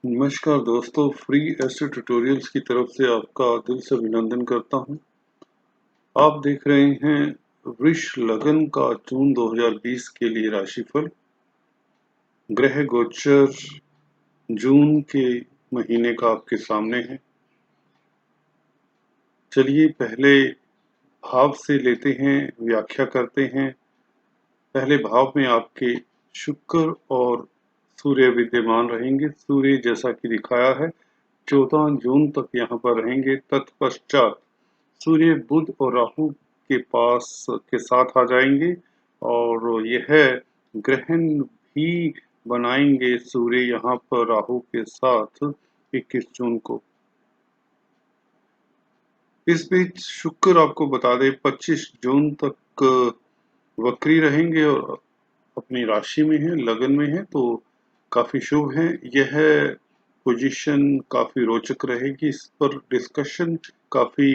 नमस्कार दोस्तों, फ्री एसे ट्यूटोरियल्स की तरफ से आपका दिल से अभिनंदन करता हूं। आप देख रहे हैं वृष लगन का जून 2020 के लिए राशिफल। ग्रह गोचर जून के महीने का आपके सामने है। चलिए पहले भाव से लेते हैं, व्याख्या करते हैं। पहले भाव में आपके शुक्र और सूर्य विद्यमान रहेंगे। सूर्य जैसा कि दिखाया है 14 जून तक यहाँ पर रहेंगे। तत्पश्चात सूर्य बुध और राहु के पास के साथ आ जाएंगे और यह ग्रहण भी बनाएंगे सूर्य यहाँ पर राहु के साथ 21 जून को। इस बीच शुक्र आपको बता दें 25 जून तक वक्री रहेंगे और अपनी राशि में है, लगन में है, तो काफी शुभ है। यह पोजीशन काफी रोचक रहेगी, इस पर डिस्कशन काफी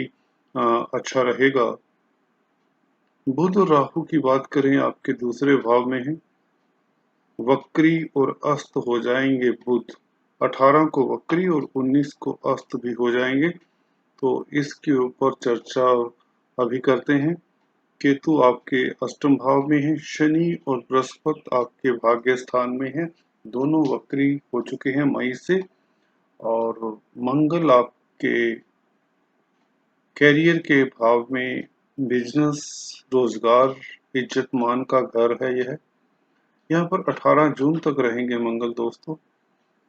अच्छा रहेगा। बुध और राहु की बात करें, आपके दूसरे भाव में है। वक्री और अस्त हो जाएंगे बुध, 18 को वक्री और 19 को अस्त भी हो जाएंगे। तो इसके ऊपर चर्चा अभी करते हैं। केतु आपके अष्टम भाव में है। शनि और बृहस्पति आपके भाग्य स्थान में है। दोनों वक्री हो चुके हैं मई से। और मंगल आपके कैरियर के भाव में, बिजनेस, रोजगार, इज्जत मान का घर है यह। यहाँ पर 18 जून तक रहेंगे मंगल दोस्तों।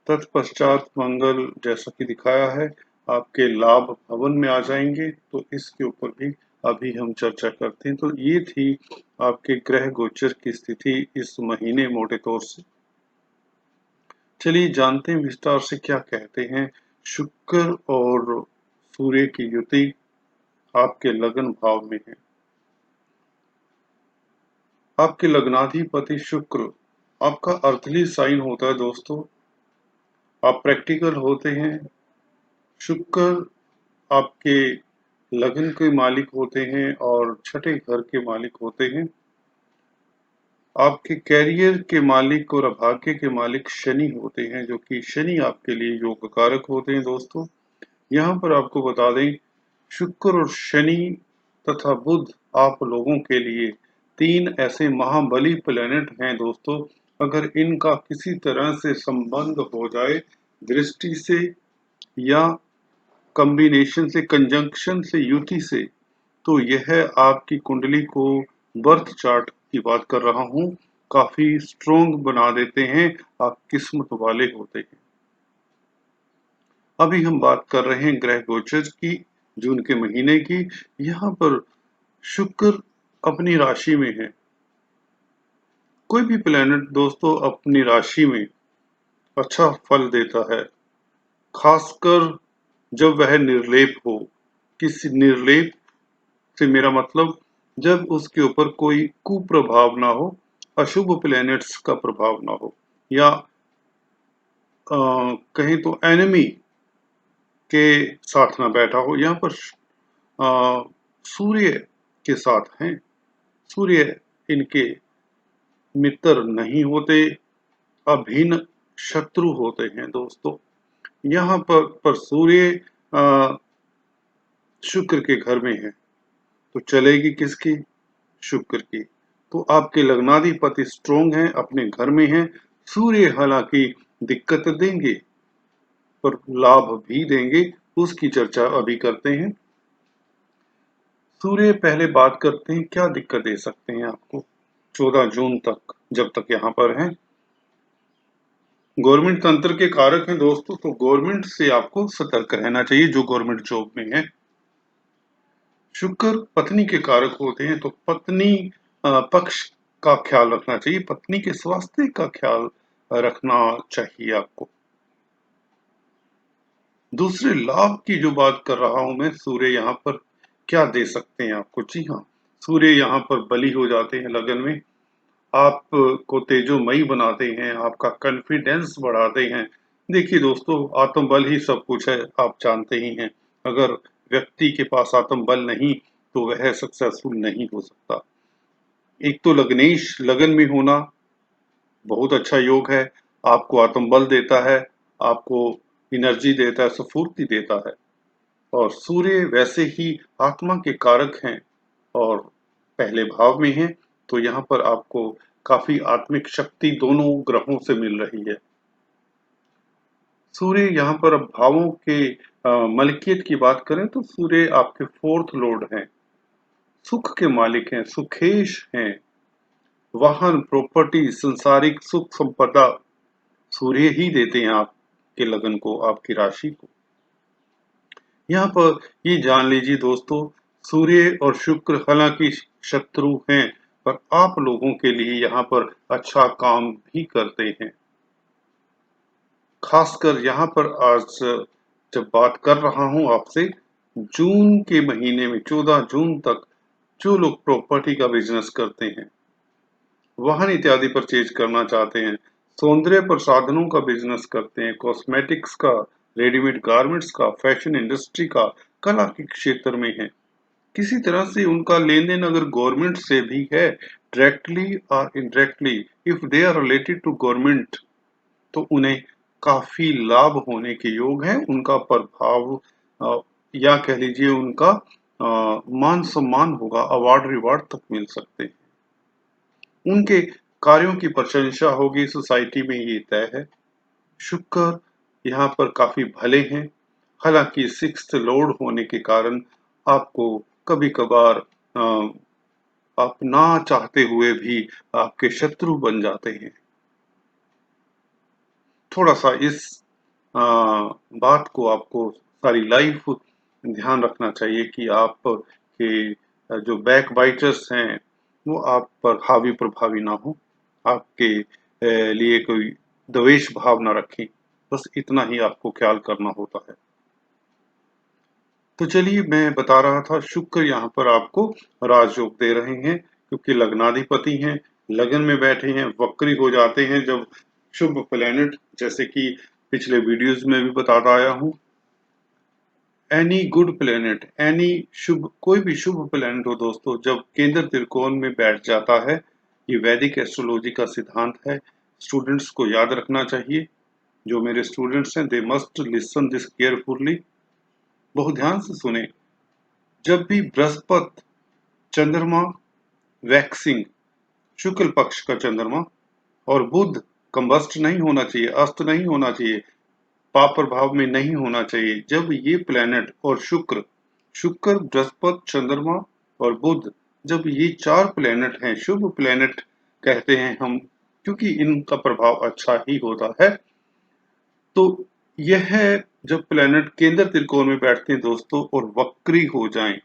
तत्पश्चात मंगल जैसा कि दिखाया है आपके लाभ भवन में आ जाएंगे, तो इसके ऊपर भी अभी हम चर्चा करते हैं। तो ये थी आपके ग्रह गोचर की स्थिति इस महीने मोटे तौर से। चलिए जानते हैं विस्तार से क्या कहते हैं। शुक्र और सूर्य की युति आपके लगन भाव में है। आपके लग्नाधिपति शुक्र आपका अर्थली साइन होता है दोस्तों। आप प्रैक्टिकल होते हैं। शुक्र आपके लगन के मालिक होते हैं और छठे घर के मालिक होते हैं। आपके कैरियर के मालिक और भाग्य के मालिक शनि होते हैं, जो कि शनि आपके लिए योग कारक होते हैं दोस्तों। यहाँ पर आपको बता दें, शुक्र और शनि तथा बुध आप लोगों के लिए 3 ऐसे महाबली प्लेनेट हैं दोस्तों। अगर इनका किसी तरह से संबंध हो जाए, दृष्टि से या कॉम्बिनेशन से, कंजंक्शन से, युति से, तो यह आपकी कुंडली को, बर्थ चार्ट की बात कर रहा हूं, काफी स्ट्रोंग बना देते हैं। आप किस्मत वाले होते हैं। अभी हम बात कर रहे हैं ग्रह गोचर की, जून के महीने की। यहाँ पर शुक्र अपनी राशि में है। कोई भी प्लेनेट दोस्तों अपनी राशि में अच्छा फल देता है, खासकर जब वह निर्लेप हो। किसी निर्लेप से मेरा मतलब जब उसके ऊपर कोई कुप्रभाव ना हो, अशुभ प्लैनेट्स का प्रभाव ना हो, या कहीं तो एनिमी के साथ ना बैठा हो। यहाँ पर सूर्य के साथ हैं। सूर्य इनके मित्र नहीं होते, अभिन्न शत्रु होते हैं दोस्तों। यहाँ पर सूर्य शुक्र के घर में है, तो चलेगी किसकी? शुक्र की। तो आपके लग्नाधिपति स्ट्रोंग हैं, अपने घर में हैं। सूर्य हालांकि दिक्कत देंगे पर लाभ भी देंगे, उसकी चर्चा अभी करते हैं। सूर्य पहले बात करते हैं क्या दिक्कत दे सकते हैं आपको 14 जून तक, जब तक यहाँ पर हैं। गवर्नमेंट तंत्र के कारक हैं दोस्तों, तो गवर्नमेंट से आपको सतर्क रहना चाहिए जो गवर्नमेंट जॉब में है। शुक्र पत्नी के कारक होते हैं, तो पत्नी पक्ष का ख्याल रखना चाहिए, पत्नी के स्वास्थ्य का ख्याल रखना चाहिए आपको। दूसरे लाभ की जो बात कर रहा हूं मैं, सूर्य यहाँ पर क्या दे सकते हैं आपको? जी हाँ, सूर्य यहाँ पर बली हो जाते हैं लगन में, आपको तेजोमयी बनाते हैं, आपका कॉन्फिडेंस बढ़ाते हैं। देखिए दोस्तों, आत्मबल ही सब कुछ है, आप जानते ही हैं। अगर व्यक्ति के पास आत्मबल नहीं तो वह सक्सेसफुल नहीं हो सकता। एक तो लग्नेश लगन में होना बहुत अच्छा योग है, आपको आत्मबल देता है, आपको एनर्जी देता है, स्फूर्ति देता है। और सूर्य वैसे ही आत्मा के कारक हैं और पहले भाव में हैं, तो यहाँ पर आपको काफी आत्मिक शक्ति दोनों ग्रहों से मिल रही है। सूर्य यहाँ पर अब भावों के मलकियत की बात करें तो सूर्य आपके फोर्थ लॉर्ड हैं, सुख के मालिक हैं, सुखेश हैं। वाहन, प्रॉपर्टी, संसारिक सुख संपदा सूर्य ही देते हैं आपके लगन को, आपकी राशि को। यहाँ पर ये जान लीजिए दोस्तों, सूर्य और शुक्र हालांकि शत्रु हैं, पर आप लोगों के लिए यहाँ पर अच्छा काम भी करते हैं। खासकर यहाँ पर आज जब बात कर रहा हूँ आपसे, जून के महीने में 14 जून तक जो लोग प्रॉपर्टी का बिजनेस करते हैं, वाहन इत्यादि परचेज करना चाहते हैं, सौंदर्य प्रसाधनों का बिजनेस करते हैं, कॉस्मेटिक्स का, रेडीमेड गारमेंट्स का, फैशन इंडस्ट्री का, कला के क्षेत्र में है, किसी तरह से उनका लेन देन अगर गवर्नमेंट से भी है, डायरेक्टली और indirectly, if they are related to government, तो उन्हें काफी लाभ होने के योग है। उनका प्रभाव या कह लीजिए उनका मान सम्मान होगा, अवार्ड रिवार्ड तक मिल सकते हैं, उनके कार्यों की प्रशंसा होगी, सोसाइटी में ये तय है। शुक्र यहाँ पर काफी भले हैं, हालांकि सिक्स्थ लॉर्ड होने के कारण आपको कभी कभार आप ना चाहते हुए भी आपके शत्रु बन जाते हैं। थोड़ा सा इस बात को आपको सारी लाइफ ध्यान रखना चाहिए कि आप के जो बैक बाइटर्स हैं वो आप पर हावी प्रभावी ना हो, आपके लिए कोई द्वेष भाव ना रखें, बस इतना ही आपको ख्याल करना होता है। तो चलिए मैं बता रहा था, शुक्र यहाँ पर आपको राजयोग दे रहे हैं क्योंकि लग्नाधिपति हैं, लगन में बैठे हैं, वक्री हो जाते हैं जब शुभ प्लेनेट, जैसे कि पिछले वीडियोस में भी बताता आया हूँ, एनी गुड प्लेनेट, एनी शुभ, कोई भी शुभ प्लेनेट हो दोस्तों, जब केंद्र त्रिकोण में बैठ जाता है, ये वैदिक एस्ट्रोलॉजी का सिद्धांत है, स्टूडेंट्स को याद रखना चाहिए। जो मेरे स्टूडेंट्स हैं, they must listen this carefully, बहुत ध्यान से सुने। जब भी बृहस्पति, चंद्रमा, वैक्सिंग, शुक्ल पक्ष का चंद्रमा, और बुध कंबस्ट नहीं होना चाहिए, अस्त नहीं होना चाहिए, पाप प्रभाव में नहीं होना चाहिए, जब ये प्लेनेट और शुक्र, बृहस्पति, चंद्रमा और बुध, जब ये चार प्लेनेट हैं, शुभ प्लेनेट कहते हैं हम क्योंकि इनका प्रभाव अच्छा ही होता है, तो यह जब प्लेनेट केंद्र त्रिकोण में बैठते हैं दोस्तों और वक्री हो जाएं,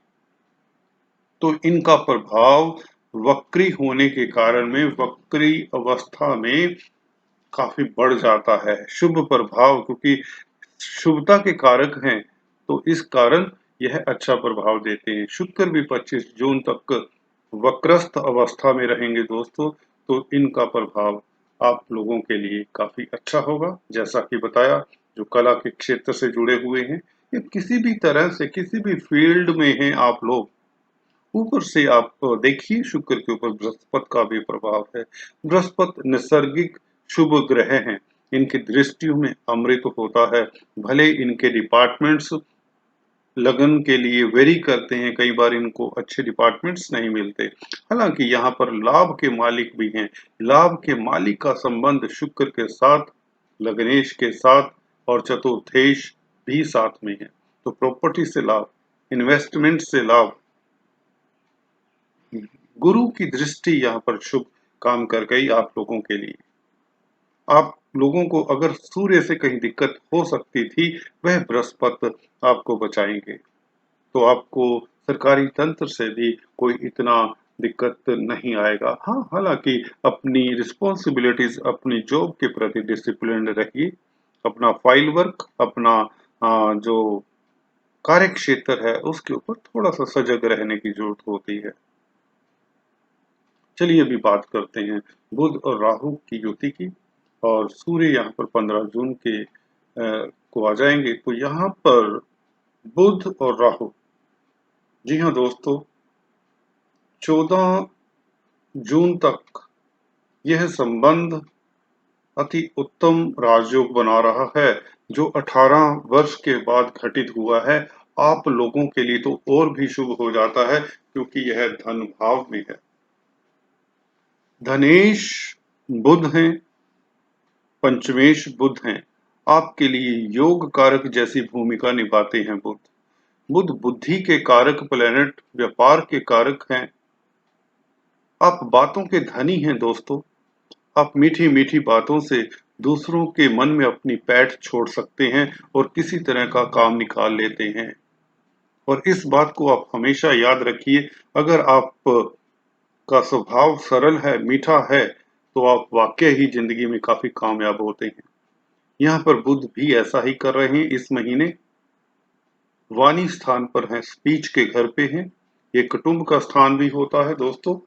तो इनका प्रभाव वक्री होने के कारण में वक्री अवस्था में काफी बढ़ जाता है। शुभ प्रभाव, क्योंकि शुभता के कारक हैं, तो इस कारण यह अच्छा प्रभाव देते हैं। शुक्र भी 25 जून तक वक्रस्थ अवस्था में रहेंगे दोस्तों, तो इनका प्रभाव आप लोगों के लिए काफी अच्छा होगा। जैसा कि बताया, जो कला के क्षेत्र से जुड़े हुए हैं या किसी भी तरह से किसी भी फील्ड में हैं आप लोग, ऊपर से आप देखिए शुक्र के ऊपर बृहस्पति का भी प्रभाव है। बृहस्पति नैसर्गिक शुभ ग्रह हैं, इनकी दृष्टियों में अमृत होता है, भले इनके डिपार्टमेंट्स लगन के लिए वेरी करते हैं, कई बार इनको अच्छे डिपार्टमेंट्स नहीं मिलते, हालांकि यहाँ पर लाभ के मालिक भी हैं। लाभ के मालिक का संबंध शुक्र के साथ, लग्नेश के साथ और चतुर्थेश भी साथ में है, तो प्रॉपर्टी से लाभ, इन्वेस्टमेंट से लाभ, गुरु की दृष्टि यहाँ पर शुभ काम कर गई आप लोगों के लिए। आप लोगों को अगर सूर्य से कहीं दिक्कत हो सकती थी, वह बृहस्पति आपको बचाएंगे, तो आपको सरकारी तंत्र से भी कोई इतना दिक्कत नहीं आएगा। हाँ, हालांकि अपनी रिस्पॉन्सिबिलिटीज, अपनी जॉब के प्रति डिसिप्लिन रहिए, अपना फाइल वर्क, अपना जो कार्य क्षेत्र है उसके ऊपर थोड़ा सा सजग रहने की जरूरत होती है। चलिए अभी बात करते हैं बुध और राहु की युति की, और सूर्य यहाँ पर 15 जून के को आ जाएंगे, तो यहाँ पर बुध और राहु, जी हाँ दोस्तों, 14 जून तक यह संबंध अति उत्तम राजयोग बना रहा है, जो 18 वर्ष के बाद घटित हुआ है। आप लोगों के लिए तो और भी शुभ हो जाता है, क्योंकि यह धन भाव में है। धनेश बुध हैं, पंचमेश बुध हैं। आपके लिए योग कारक जैसी भूमिका निभाते हैं बुध। बुध बुद्धि के कारक प्लेनेट, व्यापार के कारक हैं। आप बातों के धनी हैं दोस्तों। आप मीठी मीठी बातों से दूसरों के मन में अपनी पैठ छोड़ सकते हैं और किसी तरह का काम निकाल लेते हैं। और इस बात को आप हमेशा याद रखिए, अगर आप का स्वभाव सरल है, मीठा है, तो आप वाकई ही जिंदगी में काफी कामयाब होते हैं। यहाँ पर बुध भी ऐसा ही कर रहे हैं इस महीने। वाणी स्थान पर हैं, स्पीच के घर पे हैं। ये कुटुंब का स्थान भी होता है दोस्तों।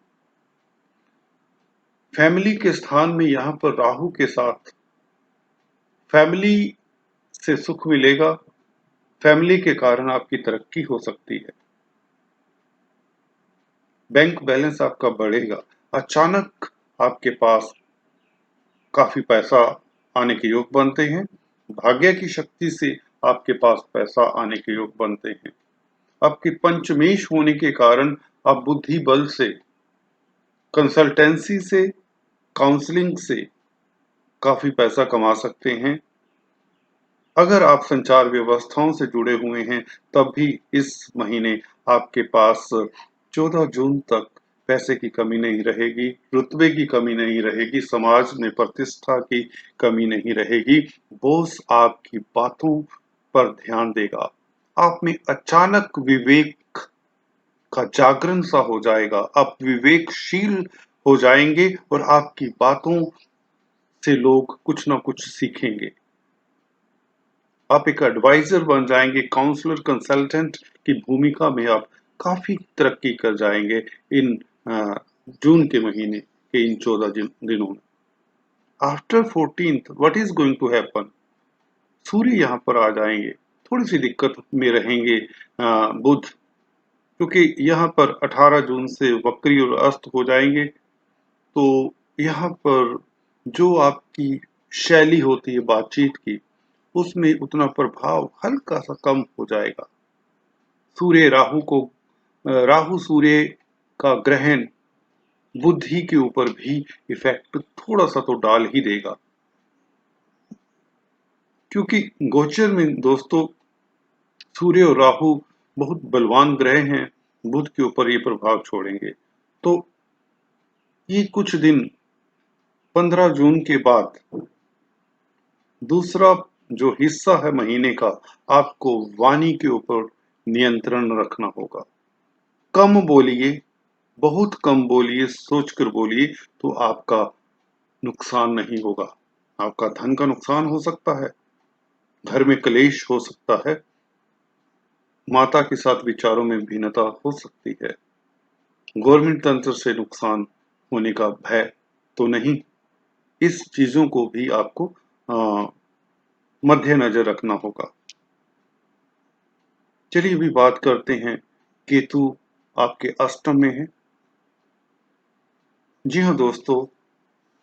फैमिली के स्थान में यहाँ पर राहु के साथ फैमिली से सुख मिलेगा। फैमिली के कारण आपकी तरक्की हो सकती है। बैंक बैलेंस आपका बढ़ेगा। अचानक आपके पास काफी पैसा आने के योग बनते हैं। भाग्य की शक्ति से आपके पास पैसा आने के योग बनते हैं। आपकी पंचमेश होने के कारण आप बुद्धि बल से, कंसल्टेंसी से, काउंसलिंग से काफी पैसा कमा सकते हैं। अगर आप संचार व्यवस्थाओं से जुड़े हुए हैं, तब भी इस महीने आपके पास 14 जून तक पैसे की कमी नहीं रहेगी, रुतबे की कमी नहीं रहेगी, समाज में प्रतिष्ठा की कमी नहीं रहेगी। बॉस आपकी बातों पर ध्यान देगा। आप में अचानक विवेक का जागरण सा हो जाएगा। आप विवेकशील हो जाएंगे और आपकी बातों से लोग कुछ ना कुछ सीखेंगे। आप एक एडवाइजर बन जाएंगे, काउंसलर, कंसल्टेंट की भूमिका में आप काफी तरक्की कर जाएंगे इन जून के महीने के इन 14 दिनों में। After 14th what is going to happen? सूर्य यहाँ पर आ जाएंगे। थोड़ी सी दिक्कत में रहेंगे बुध, क्योंकि यहाँ पर 18 जून से वक्री और अस्त हो जाएंगे। तो यहाँ पर जो आपकी शैली होती है बातचीत की, उसमें उतना प्रभाव हल्का सा कम हो जाएगा। सूर्य राहु को राहु सूर्य का ग्रहण बुद्धि के ऊपर भी इफेक्ट थोड़ा सा तो डाल ही देगा, क्योंकि गोचर में दोस्तों सूर्य और राहु बहुत बलवान ग्रह हैं। बुध के ऊपर ये प्रभाव छोड़ेंगे। तो ये कुछ दिन 15 जून के बाद दूसरा जो हिस्सा है महीने का, आपको वाणी के ऊपर नियंत्रण रखना होगा। कम बोलिए, बहुत कम बोलिए, सोचकर बोलिए, तो आपका नुकसान नहीं होगा। आपका धन का नुकसान हो सकता है, घर में क्लेश हो सकता है, माता के साथ विचारों में भिन्नता हो सकती है, गवर्नमेंट तंत्र से नुकसान होने का भय तो नहीं। इस चीजों को भी आपको मद्देनजर रखना होगा। चलिए अभी बात करते हैं, केतु आपके अष्टम में है। जी हाँ दोस्तों,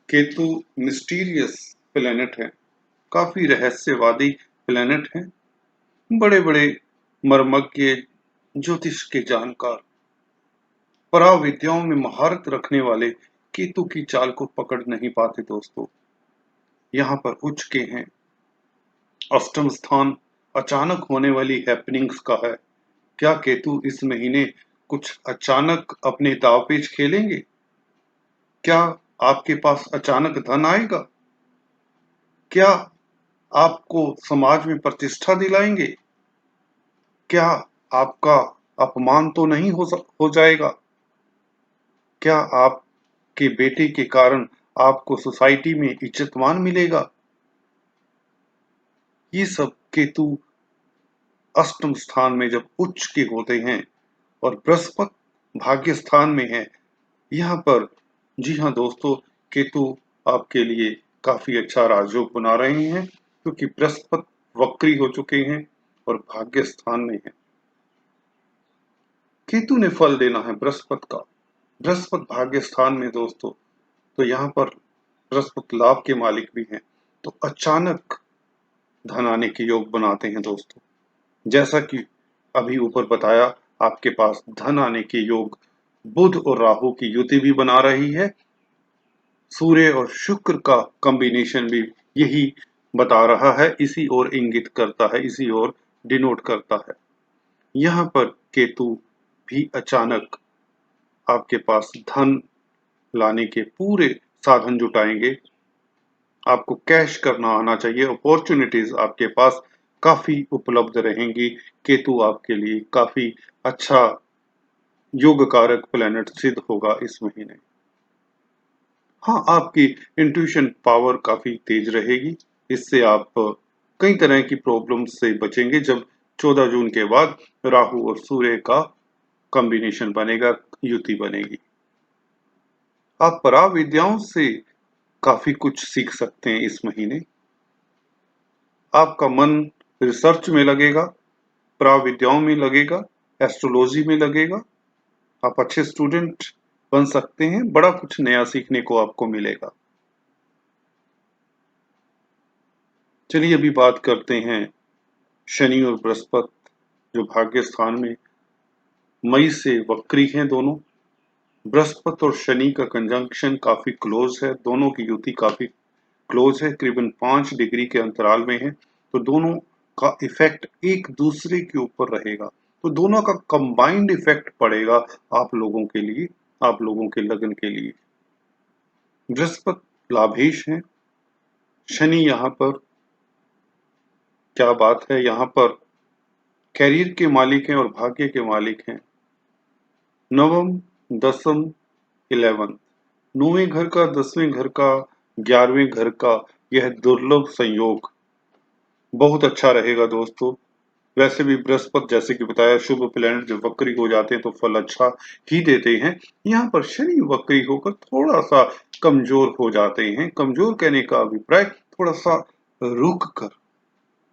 केतु मिस्टीरियस प्लेनेट है, काफी रहस्यवादी प्लेनेट है। बड़े बड़े मर्मज्ञ, ज्योतिष के जानकार, पराविद्याओं में महारत रखने वाले केतु की चाल को पकड़ नहीं पाते दोस्तों। यहाँ पर उच्च के हैं। अष्टम स्थान अचानक होने वाली हैपनिंग्स का है। क्या केतु इस महीने कुछ अचानक अपने दांवपेच खेलेंगे? क्या आपके पास अचानक धन आएगा? क्या आपको समाज में प्रतिष्ठा दिलाएंगे? क्या आपका अपमान तो नहीं हो जाएगा? क्या आपके बेटे के कारण आपको सोसाइटी में इज्जतमान मिलेगा? ये सब केतु अष्टम स्थान में जब उच्च के होते हैं और बृहस्पति भाग्य स्थान में है, यहाँ पर जी हाँ दोस्तों, केतु आपके लिए काफी अच्छा राजयोग बना रहे हैं, क्योंकि बृहस्पति वक्री हो चुके हैं और भाग्य स्थान में है। केतु ने फल देना है बृहस्पति का। बृहस्पति भाग्य स्थान में दोस्तों, तो यहाँ पर बृहस्पति लाभ के मालिक भी हैं, तो अचानक धन आने के योग बनाते हैं दोस्तों। जैसा कि अभी ऊपर बताया, आपके पास धन आने के योग बुध और राहु की युति भी बना रही है। सूर्य और शुक्र का कॉम्बिनेशन भी यही बता रहा है, इसी ओर इंगित करता है, इसी ओर डिनोट करता है। यहाँ पर केतु भी अचानक आपके पास धन लाने के पूरे साधन जुटाएंगे। आपको कैश करना आना चाहिए, अपॉर्चुनिटीज आपके पास काफी उपलब्ध रहेंगी। केतु आपके लिए काफी अच्छा योग कारक प्लेनेट सिद्ध होगा इस महीने। हाँ, आपकी इंट्यूशन पावर काफी तेज रहेगी। इससे आप कई तरह की प्रॉब्लम से बचेंगे जब 14 जून के बाद राहु और सूर्य का कॉम्बिनेशन बनेगा, युति बनेगी। आप पराविद्याओं से काफी कुछ सीख सकते हैं इस महीने। आपका मन रिसर्च में लगेगा, पराविद्याओं में लगेगा, एस्ट्रोलॉजी में लगेगा। आप अच्छे स्टूडेंट बन सकते हैं, बड़ा कुछ नया सीखने को आपको मिलेगा। चलिए अभी बात करते हैं शनि और बृहस्पति, जो भाग्य स्थान में मई से वक्री हैं दोनों। बृहस्पति और शनि का कंजंक्शन काफी क्लोज है, दोनों की युति काफी क्लोज है, करीबन 5 डिग्री के अंतराल में है। तो दोनों का इफेक्ट एक दूसरे के ऊपर रहेगा, तो दोनों का कंबाइंड इफेक्ट पड़ेगा आप लोगों के लिए, आप लोगों के लगन के लिए। बृहस्पति लाभेश है, शनि यहाँ पर क्या बात है, यहाँ पर कैरियर के मालिक हैं और भाग्य के मालिक हैं। नवम, दसम, 11, 9वें घर का, 10वें घर का, 11वें घर का यह दुर्लभ संयोग बहुत अच्छा रहेगा दोस्तों। वैसे भी बृहस्पति जैसे कि बताया शुभ प्लैनेट जब वक्री हो जाते हैं तो फल अच्छा ही देते हैं। यहाँ पर शनि वक्री होकर थोड़ा सा कमजोर हो जाते हैं। कमजोर कहने का अभिप्राय थोड़ा सा रुक कर,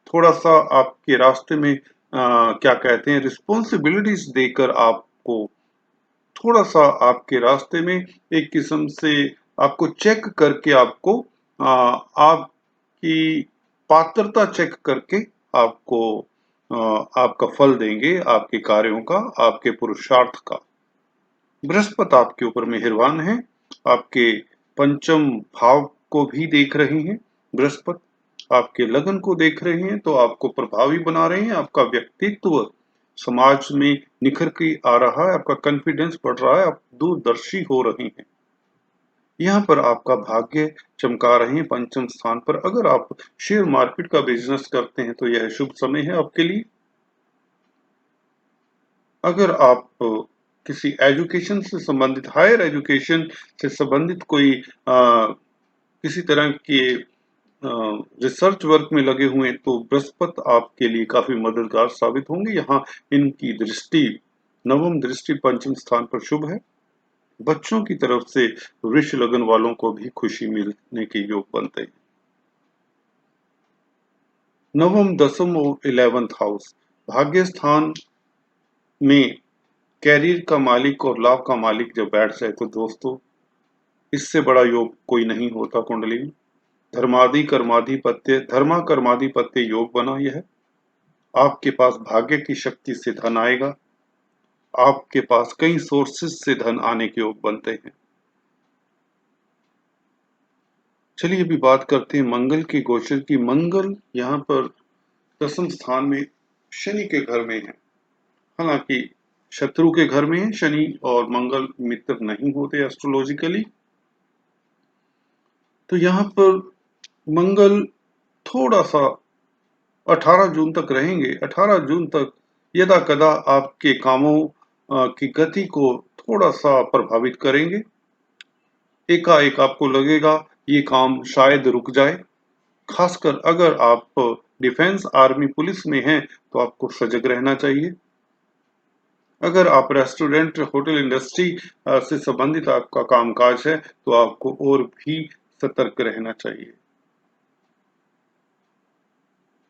थोड़ा सा आपके रास्ते में क्या कहते हैं, रिस्पॉन्सिबिलिटीज देकर आपको थोड़ा सा आपके रास्ते में एक किस्म से आपको चेक करके आपको आपकी पात्रता चेक करके आपको आपका फल देंगे, आपके कार्यों का, आपके पुरुषार्थ का। बृहस्पति आपके ऊपर मेहरबान है, आपके पंचम भाव को भी देख रहे हैं। बृहस्पति आपके लगन को देख रहे हैं, तो आपको प्रभावी बना रहे हैं। आपका व्यक्तित्व समाज में निखर के आ रहा है, आपका कॉन्फिडेंस बढ़ रहा है, आप दूरदर्शी हो रहे हैं। यहाँ पर आपका भाग्य चमका रहे हैं पंचम स्थान पर। अगर आप शेयर मार्केट का बिजनेस करते हैं तो यह शुभ समय है आपके लिए। अगर आप किसी एजुकेशन से संबंधित, हायर एजुकेशन से संबंधित कोई किसी तरह के रिसर्च वर्क में लगे हुए हैं तो बृहस्पति आपके लिए काफी मददगार साबित होंगे। यहाँ इनकी दृष्टि, नवम दृष्टि पंचम स्थान पर शुभ है। बच्चों की तरफ से वृष लगन वालों को भी खुशी मिलने के योग बनते हैं। नवम, दसम और 11th हाउस भाग्य स्थान में कैरियर का मालिक और लाभ का मालिक जब बैठ जाए तो दोस्तों इससे बड़ा योग कोई नहीं होता कुंडली में। धर्मा कर्माधिपत्य योग बना यह। आपके पास भाग्य की शक्ति से धन आएगा, आपके पास कई सोर्सेस से धन आने के योग बनते हैं। चलिए अभी बात करते हैं मंगल के गोचर की। मंगल यहाँ पर दसम स्थान में शनि के घर में है। हालांकि शत्रु के घर में है शनि, और मंगल मित्र नहीं होते एस्ट्रोलॉजिकली। तो यहाँ पर मंगल थोड़ा सा 18 जून तक रहेंगे। 18 जून तक यदा कदा आपके कामों की गति को थोड़ा सा प्रभावित करेंगे। एकाएक आपको लगेगा ये काम शायद रुक जाए। खासकर अगर आप डिफेंस, आर्मी, पुलिस में हैं तो आपको सजग रहना चाहिए। अगर आप रेस्टोरेंट, होटल इंडस्ट्री से संबंधित आपका कामकाज है तो आपको और भी सतर्क रहना चाहिए।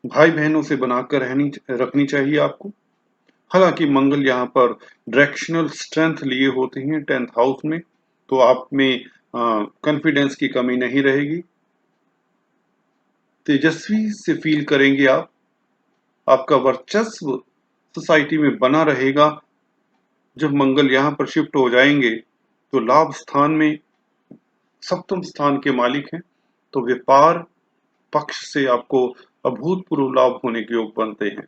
भाई बहनों से बनाकर रखनी चाहिए आपको। हालांकि मंगल यहाँ पर डायरेक्शनल स्ट्रेंथ लिए होते हैं 10th हाउस में, तो आप में कॉन्फिडेंस की कमी नहीं रहेगी, तेजस्वी से फील करेंगे आप, आपका वर्चस्व सोसाइटी में बना रहेगा। जब मंगल यहाँ पर शिफ्ट हो जाएंगे तो लाभ स्थान में सप्तम स्थान के मालिक हैं, तो व्यापार पक्ष से आपको अभूतपूर्व लाभ होने के योग बनते हैं।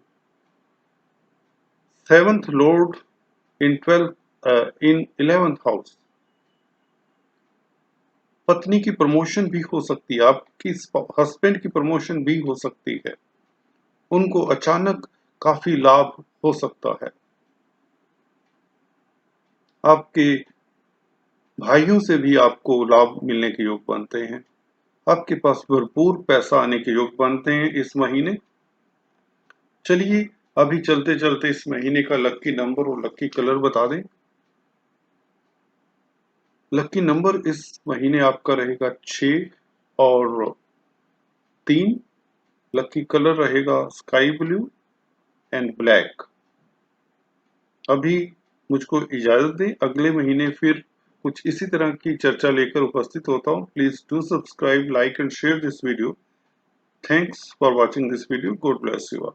सेवंथ लॉर्ड इन 11th हाउस, पत्नी की प्रमोशन भी हो सकती है, आपकी हस्बैंड की प्रमोशन भी हो सकती है, उनको अचानक काफी लाभ हो सकता है। आपके भाइयों से भी आपको लाभ मिलने के योग बनते हैं। आपके पास भरपूर पैसा आने के योग बनते हैं इस महीने। चलिए अभी चलते चलते इस महीने का लक्की नंबर और लक्की कलर बता दें। लक्की नंबर इस महीने आपका रहेगा 6 और 3। लक्की कलर रहेगा स्काई ब्लू एंड ब्लैक। अभी मुझको इजाजत दें, अगले महीने फिर कुछ इसी तरह की चर्चा लेकर उपस्थित होता हूँ। Please do subscribe, like and share this video. Thanks for watching this video. God bless you all.